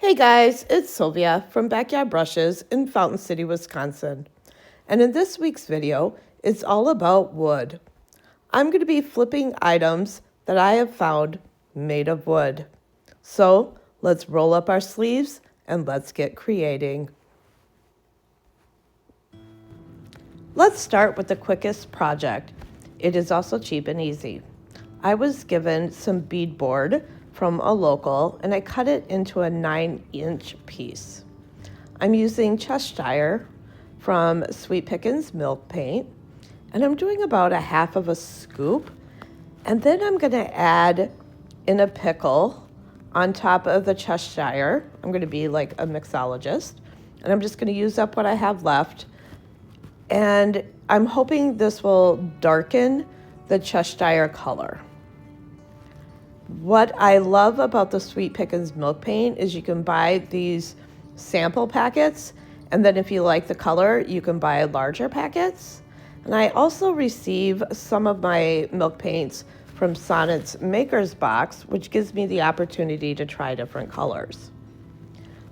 Hey guys, it's Sylvia from Backyard Brushes in Fountain City, Wisconsin. And in this week's video, it's all about wood. I'm going to be flipping items that I have found made of wood. So let's roll up our sleeves and let's get creating. Let's start with the quickest project. It is also cheap and easy. I was given some beadboard from a local and I cut it into a 9-inch piece. I'm using Cheshire from Sweet Pickins Milk Paint, and I'm doing about a half of a scoop, and then I'm going to add in a pickle on top of the Cheshire. I'm going to be like a mixologist, and I'm just going to use up what I have left, and I'm hoping this will darken the Cheshire color. What I love about the Sweet Pickins Milk Paint is you can buy these sample packets, and then if you like the color, you can buy larger packets. And I also receive some of my milk paints from Sonnet's Maker's Box, which gives me the opportunity to try different colors.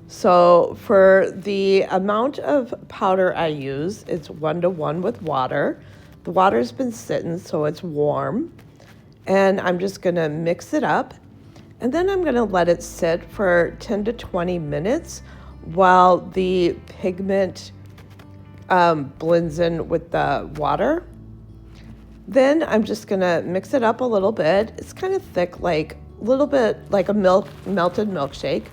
So for the amount of powder I use, it's 1-to-1 with water. The water's been sitting, so it's warm. And I'm just going to mix it up, and then I'm going to let it sit for 10 to 20 minutes while the pigment blends in with the water. Then I'm just going to mix it up a little bit. It's kind of thick, like a little bit like a melted milkshake.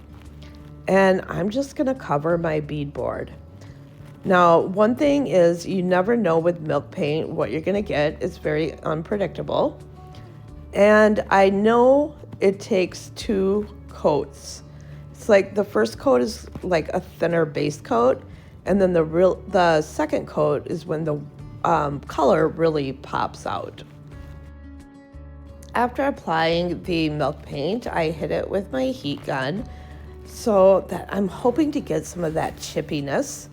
And I'm just going to cover my beadboard. Now, one thing is you never know with milk paint what you're going to get. It's very unpredictable. And I know it takes 2 coats. It's like the first coat is like a thinner base coat, and then the second coat is when the color really pops out. After applying the milk paint, I hit it with my heat gun so that I'm hoping to get some of that chippiness.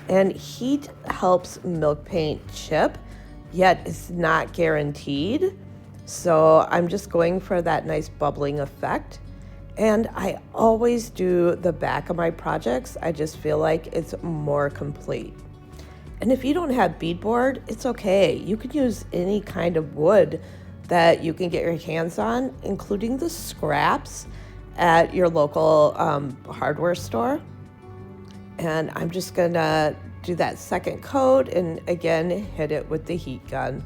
And heat helps milk paint chip, yet it's not guaranteed. So I'm just going for that nice bubbling effect. And I always do the back of my projects. I just feel like it's more complete. And if you don't have beadboard, it's okay. You can use any kind of wood that you can get your hands on, including the scraps at your local hardware store. And I'm just gonna do that second coat and again hit it with the heat gun.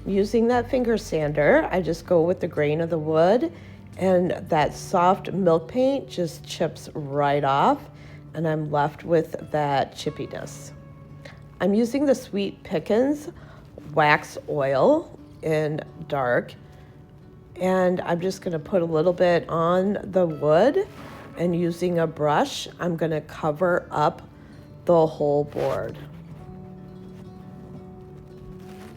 Using that finger sander, I just go with the grain of the wood, and that soft milk paint just chips right off, and I'm left with that chippiness. I'm using the Sweet Pickins wax oil in dark, and I'm just going to put a little bit on the wood, and using a brush, I'm going to cover up the whole board.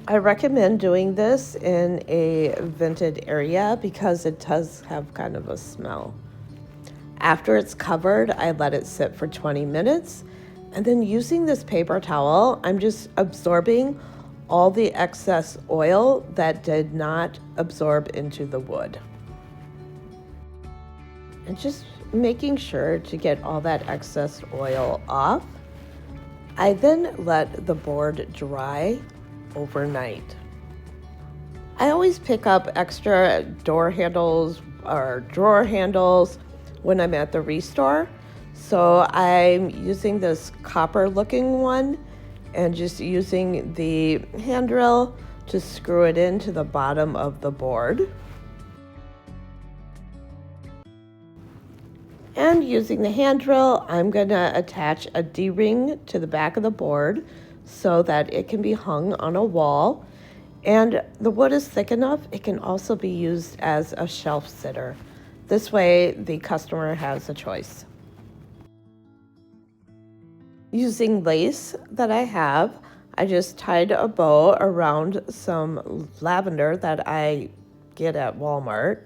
I recommend doing this in a vented area because it does have kind of a smell. After it's covered, I let it sit for 20 minutes. And then using this paper towel, I'm just absorbing all the excess oil that did not absorb into the wood. And just making sure to get all that excess oil off. I then let the board dry overnight. I always pick up extra door handles or drawer handles when I'm at the restore. So I'm using this copper looking one and just using the hand drill to screw it into the bottom of the board. And using the hand drill, I'm gonna attach a D-ring to the back of the board so that it can be hung on a wall. And the wood is thick enough, it can also be used as a shelf sitter. This way, the customer has a choice. Using lace that I have, I just tied a bow around some lavender that I get at Walmart.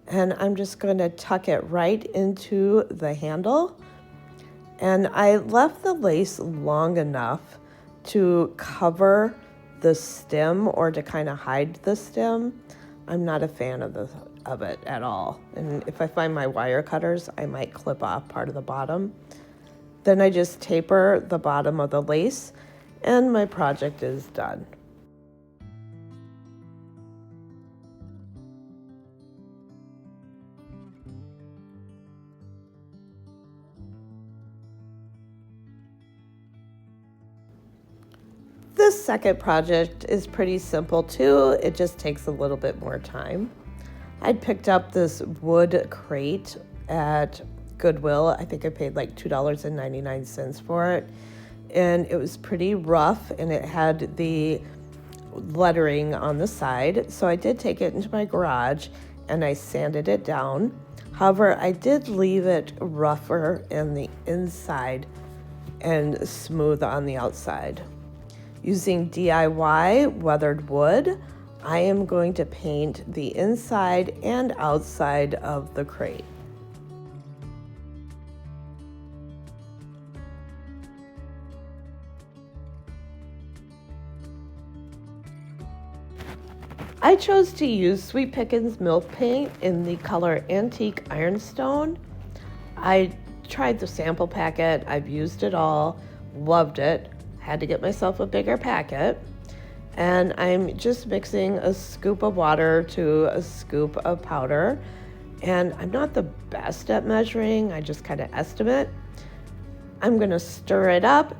And I'm just gonna tuck it right into the handle. And I left the lace long enough to cover the stem or to kind of hide the stem. I'm not a fan of it at all. And if I find my wire cutters, I might clip off part of the bottom. Then I just taper the bottom of the lace and my project is done. This second project is pretty simple too. It just takes a little bit more time. I picked up this wood crate at Goodwill. I think I paid like $2.99 for it. And it was pretty rough and it had the lettering on the side. So I did take it into my garage and I sanded it down. However, I did leave it rougher in the inside and smooth on the outside. Using DIY weathered wood, I am going to paint the inside and outside of the crate. I chose to use Sweet Pickins milk paint in the color Antique Ironstone. I tried the sample packet, I've used it all, loved it. Had to get myself a bigger packet, and I'm just mixing a scoop of water to a scoop of powder, and I'm not the best at measuring, I just kind of estimate. I'm going to stir it up,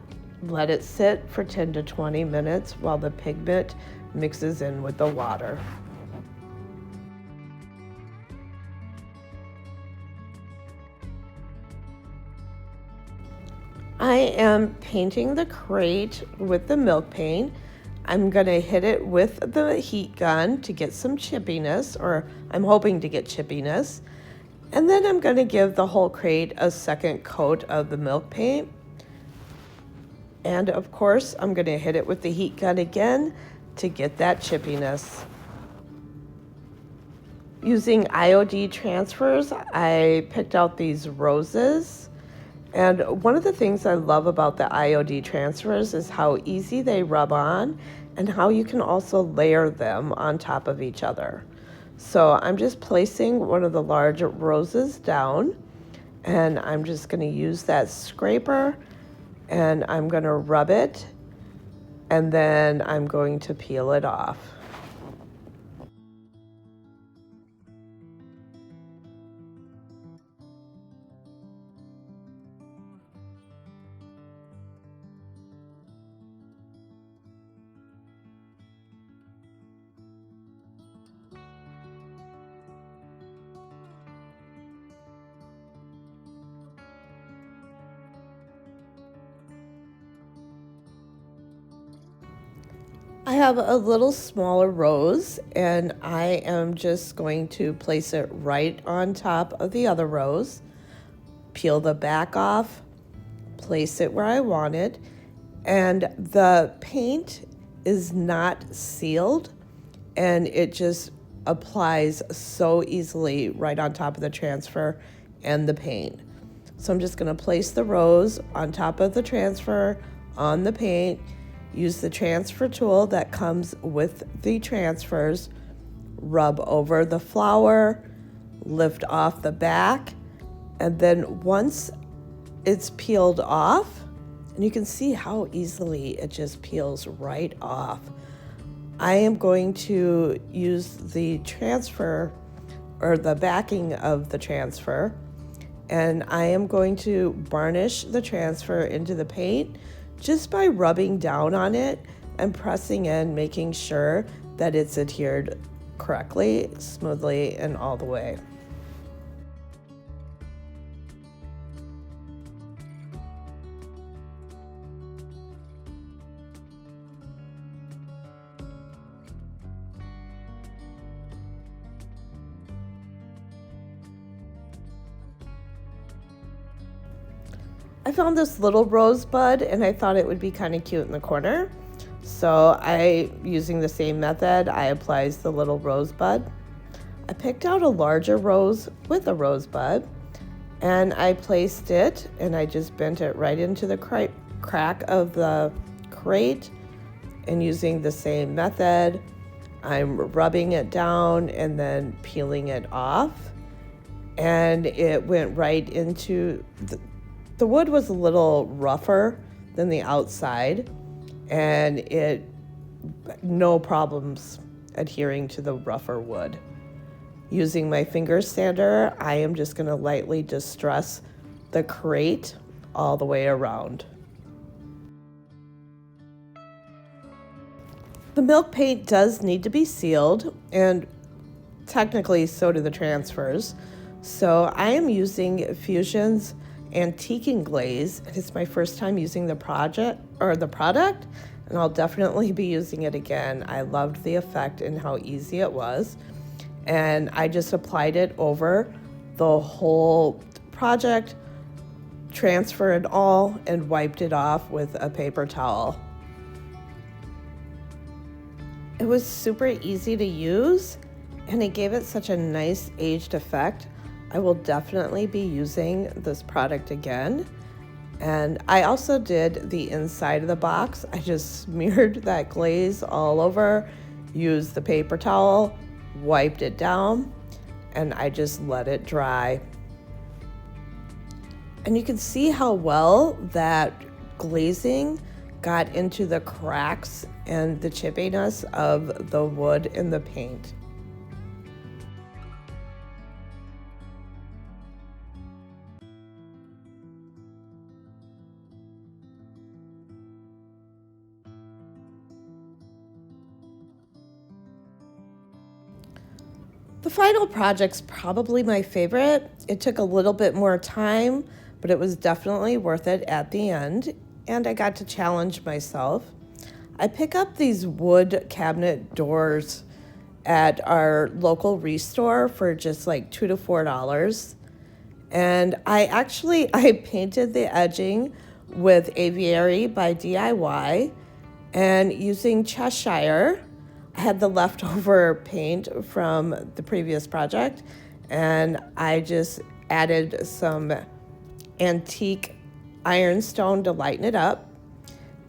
let it sit for 10 to 20 minutes while the pigment mixes in with the water. I am painting the crate with the milk paint. I'm going to hit it with the heat gun to get some chippiness, or I'm hoping to get chippiness. And then I'm going to give the whole crate a second coat of the milk paint. And of course, I'm going to hit it with the heat gun again to get that chippiness. Using IOD transfers, I picked out these roses. And one of the things I love about the IOD transfers is how easy they rub on and how you can also layer them on top of each other. So I'm just placing one of the large roses down and I'm just going to use that scraper and I'm going to rub it and then I'm going to peel it off. I have a little smaller rose and I am just going to place it right on top of the other rose, peel the back off, place it where I want it, and the paint is not sealed and it just applies so easily right on top of the transfer and the paint. So I'm just going to place the rose on top of the transfer on the paint. Use the transfer tool that comes with the transfers, rub over the flower, lift off the back, and then once it's peeled off, and you can see how easily it just peels right off, I am going to use the transfer or the backing of the transfer, and I am going to varnish the transfer into the paint just by rubbing down on it and pressing in, making sure that it's adhered correctly, smoothly, and all the way. I found this little rosebud and I thought it would be kind of cute in the corner. So using the same method, I applied the little rosebud. I picked out a larger rose with a rosebud and I placed it and I just bent it right into the crack of the crate, and using the same method, I'm rubbing it down and then peeling it off. And it went right into, the wood was a little rougher than the outside, and no problems adhering to the rougher wood. Using my finger sander, I am just going to lightly distress the crate all the way around. The milk paint does need to be sealed, and technically so do the transfers. So I am using Fusion's Antiquing Glaze, and it's my first time using the product, and I'll definitely be using it again. I loved the effect and how easy it was. And I just applied it over the whole project, transferred it all, and wiped it off with a paper towel. It was super easy to use, and it gave it such a nice aged effect. I will definitely be using this product again. And I also did the inside of the box. I just smeared that glaze all over, used the paper towel, wiped it down, and I just let it dry. And you can see how well that glazing got into the cracks and the chippiness of the wood and the paint. The final project's probably my favorite. It took a little bit more time, but it was definitely worth it at the end, and I got to challenge myself. I pick up these wood cabinet doors at our local restore for just like $2 to $4. And I painted the edging with Aviary by DIY, and using Cheshire. I had the leftover paint from the previous project, and I just added some antique ironstone to lighten it up,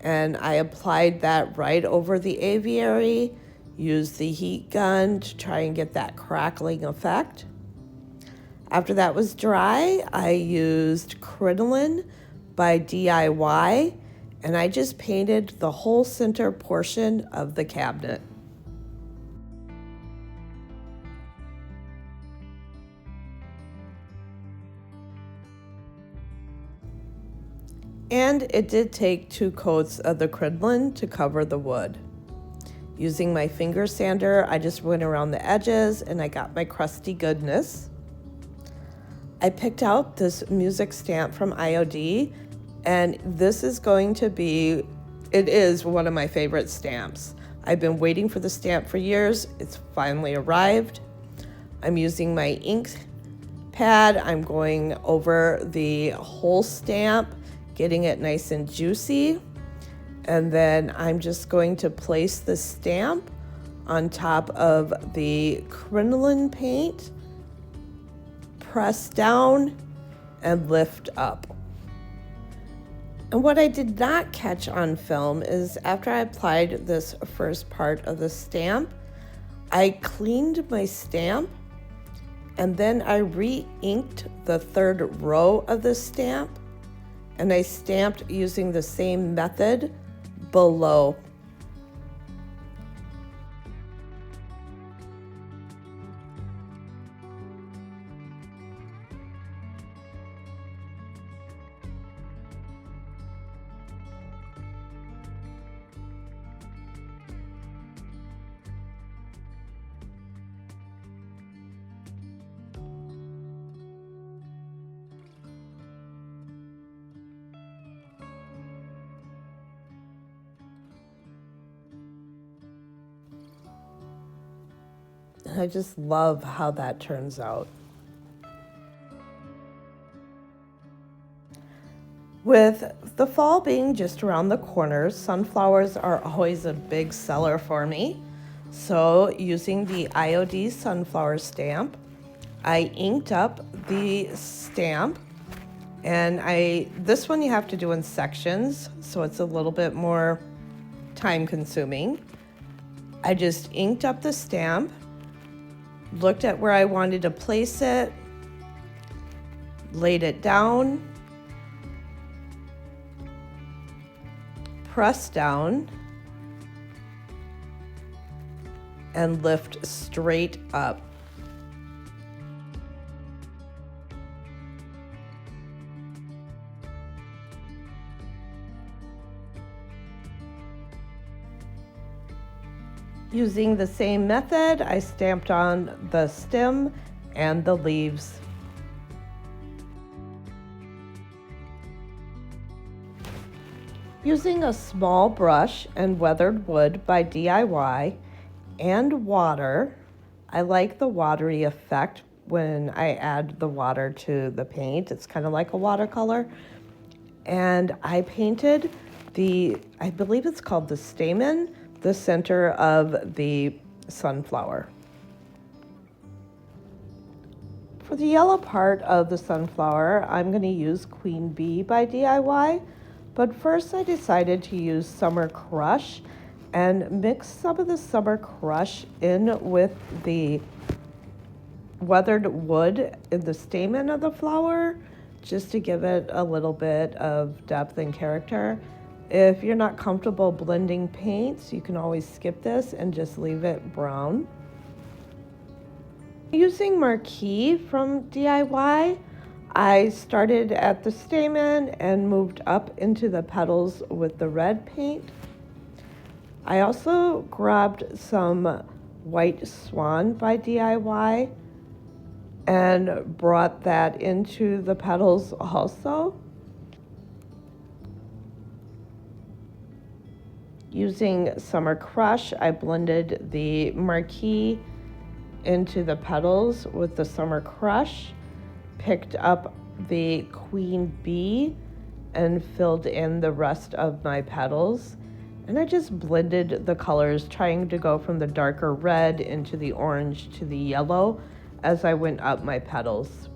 and I applied that right over the aviary, used the heat gun to try and get that crackling effect. After that was dry, I used crinoline by DIY, and I just painted the whole center portion of the cabinet. And it did take 2 coats of the crinoline to cover the wood. Using my finger sander, I just went around the edges and I got my crusty goodness. I picked out this music stamp from IOD, and this is it is one of my favorite stamps. I've been waiting for the stamp for years. It's finally arrived. I'm using my ink pad. I'm going over the whole stamp, getting it nice and juicy. And then I'm just going to place the stamp on top of the crinoline paint, press down, and lift up. And what I did not catch on film is after I applied this first part of the stamp, I cleaned my stamp, and then I re-inked the 3rd row of the stamp, and I stamped using the same method below. And I just love how that turns out. With the fall being just around the corner, sunflowers are always a big seller for me. So using the IOD sunflower stamp, I inked up the stamp, and this one you have to do in sections, so it's a little bit more time consuming. I just inked up the stamp, looked at where I wanted to place it, laid it down, press down, and lift straight up. Using the same method, I stamped on the stem and the leaves. Using a small brush and weathered wood by DIY and water, I like the watery effect when I add the water to the paint. It's kind of like a watercolor. And I painted I believe it's called the stamen, the center of the sunflower. For the yellow part of the sunflower, I'm going to use Queen Bee by DIY, but first I decided to use Summer Crush and mix some of the Summer Crush in with the weathered wood in the stamen of the flower, just to give it a little bit of depth and character. If you're not comfortable blending paints, you can always skip this and just leave it brown. Using Marquee from DIY, I started at the stamen and moved up into the petals with the red paint. I also grabbed some White Swan by DIY and brought that into the petals also. Using Summer Crush, I blended the Marquee into the petals with the Summer Crush, picked up the Queen Bee and filled in the rest of my petals. And I just blended the colors, trying to go from the darker red into the orange to the yellow as I went up my petals.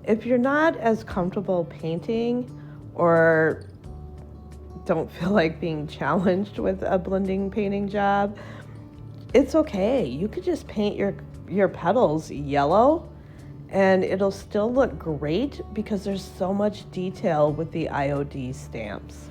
If you're not as comfortable painting or don't feel like being challenged with a blending painting job, it's okay. You could just paint your petals yellow and it'll still look great because there's so much detail with the IOD stamps.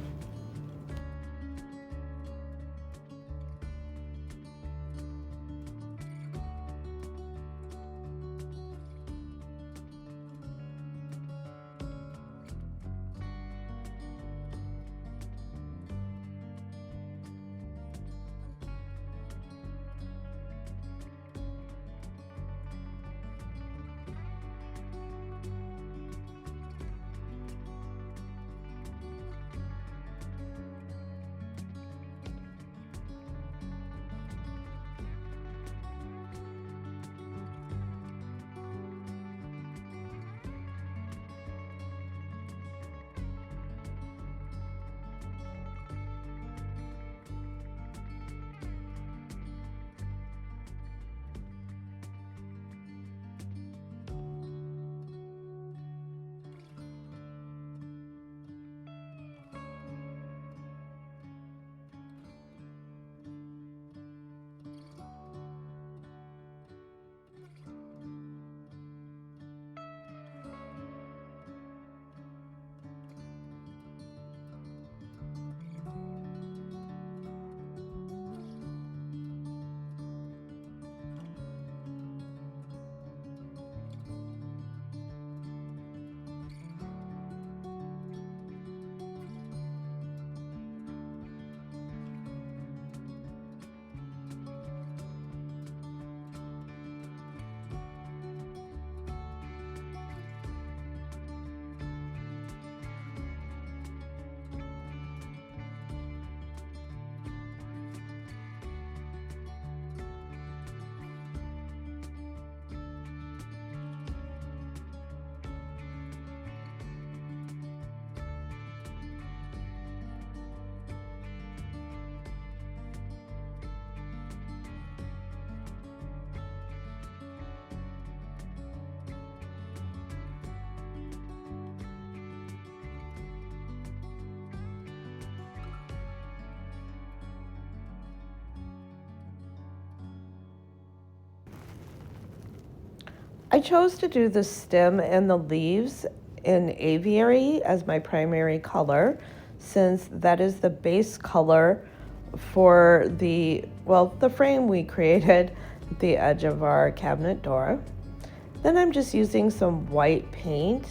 I chose to do the stem and the leaves in aviary as my primary color, since that is the base color for the frame we created at the edge of our cabinet door. Then I'm just using some white paint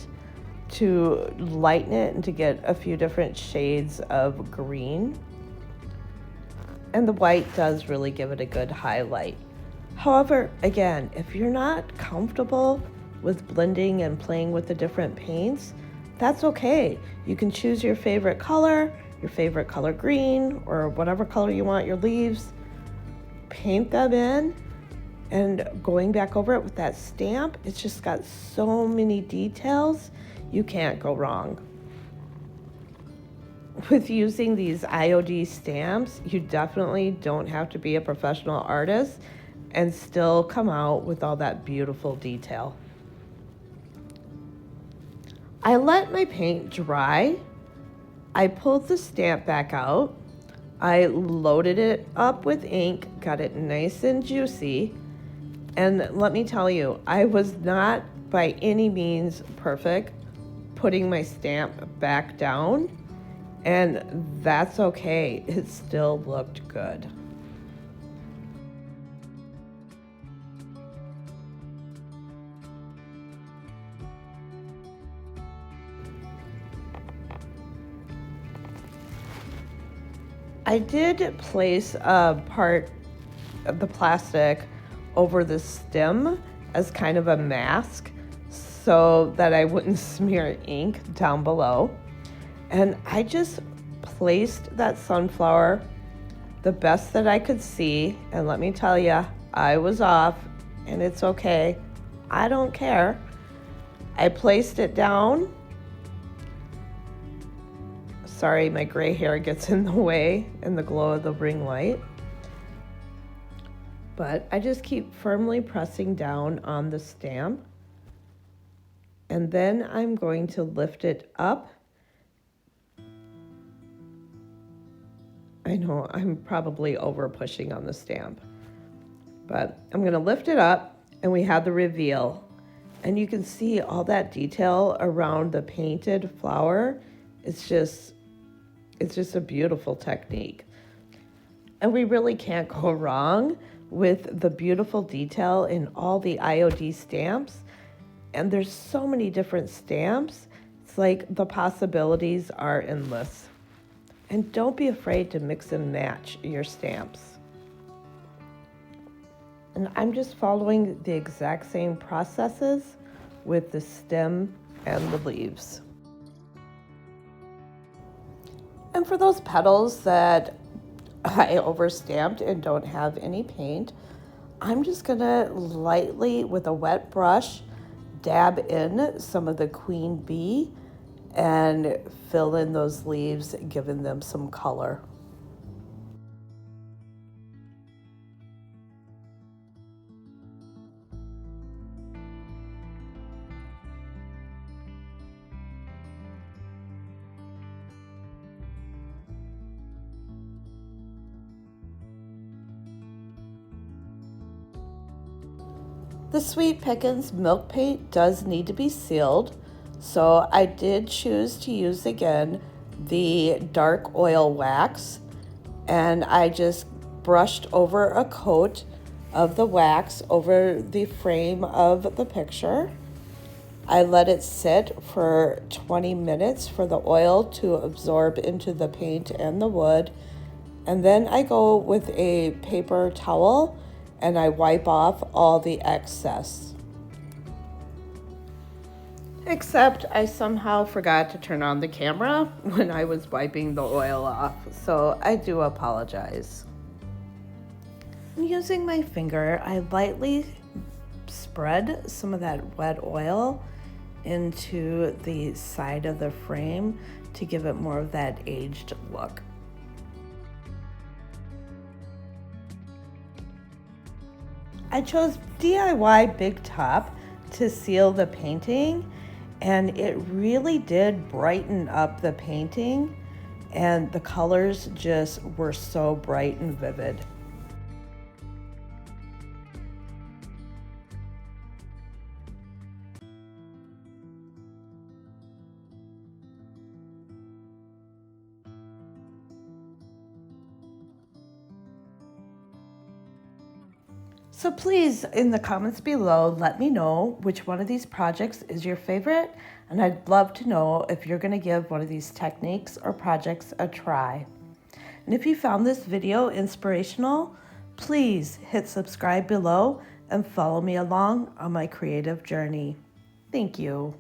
to lighten it and to get a few different shades of green. And the white does really give it a good highlight. However, again, if you're not comfortable with blending and playing with the different paints, that's okay. You can choose your favorite color green, or whatever color you want your leaves, paint them in, and going back over it with that stamp, it's just got so many details, you can't go wrong. With using these IOD stamps, you definitely don't have to be a professional artist and still come out with all that beautiful detail. I let my paint dry. I pulled the stamp back out. I loaded it up with ink, got it nice and juicy. And let me tell you, I was not by any means perfect putting my stamp back down, and that's okay. It still looked good. I did place a part of the plastic over the stem as kind of a mask so that I wouldn't smear ink down below. And I just placed that sunflower the best that I could see. And let me tell you, I was off, and it's okay. I don't care. I placed it down. Sorry, my gray hair gets in the way in the glow of the ring light. But I just keep firmly pressing down on the stamp. And then I'm going to lift it up. I know I'm probably over pushing on the stamp, but I'm going to lift it up, and we have the reveal. And you can see all that detail around the painted flower. It's just a beautiful technique. And we really can't go wrong with the beautiful detail in all the IOD stamps. And there's so many different stamps. It's like the possibilities are endless. And don't be afraid to mix and match your stamps. And I'm just following the exact same processes with the stem and the leaves. And for those petals that I overstamped and don't have any paint, I'm just gonna lightly, with a wet brush, dab in some of the queen bee and fill in those leaves, giving them some color. The Sweet Pickins milk paint does need to be sealed, so I did choose to use again the dark oil wax, and I just brushed over a coat of the wax over the frame of the picture. I let it sit for 20 minutes for the oil to absorb into the paint and the wood, and then I go with a paper towel and I wipe off all the excess. Except I somehow forgot to turn on the camera when I was wiping the oil off, so I do apologize. Using my finger, I lightly spread some of that wet oil into the side of the frame to give it more of that aged look. I chose DIY Big Top to seal the painting, and it really did brighten up the painting, and the colors just were so bright and vivid. So please, in the comments below, let me know which one of these projects is your favorite, and I'd love to know if you're going to give one of these techniques or projects a try. And if you found this video inspirational, please hit subscribe below and follow me along on my creative journey. Thank you.